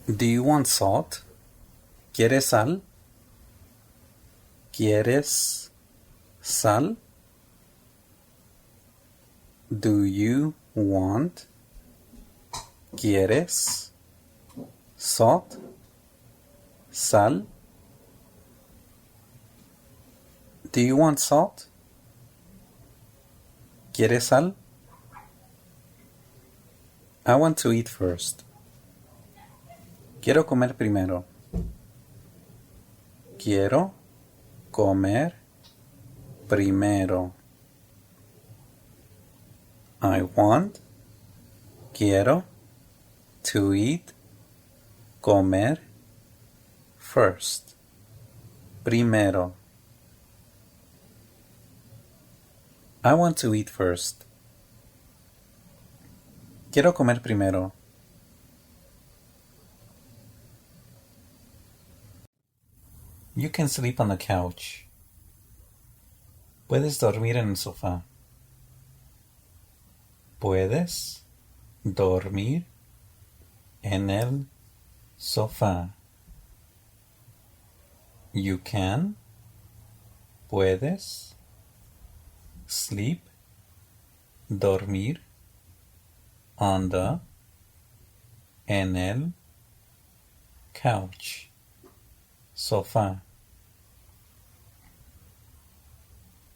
Do you want salt? ¿Quieres sal? ¿Quieres sal? Do you want? ¿Quieres salt? Sal? Do you want salt? ¿Quieres sal? I want to eat first. Quiero comer primero. Quiero comer primero. I want, quiero, to eat, comer, first, primero. I want to eat first. Quiero comer primero. You can sleep on the couch. Puedes dormir en el sofá. Puedes dormir en el sofá. You can, puedes, sleep, dormir, on the, en el, couch, sofá.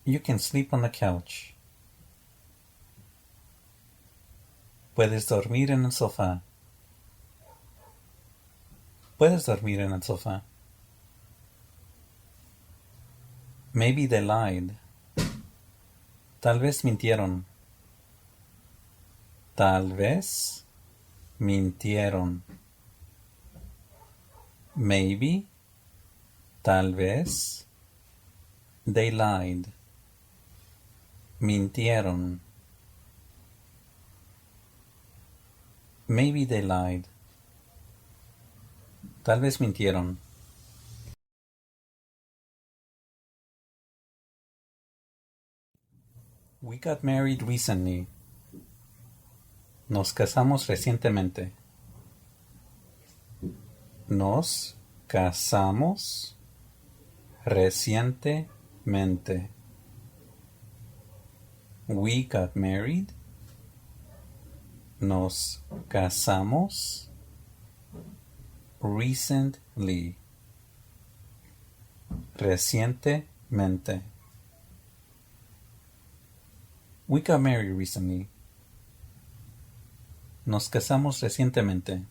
You can sleep on the couch. Puedes dormir en el sofá. Puedes dormir en el sofá. Maybe they lied. Tal vez mintieron. Tal vez mintieron. Maybe, tal vez, they lied. Mintieron. Maybe they lied. Tal vez mintieron. We got married recently. Nos casamos recientemente. Nos casamos recientemente. We got married. Nos casamos recently. Recientemente. We got married recently. Nos casamos recientemente.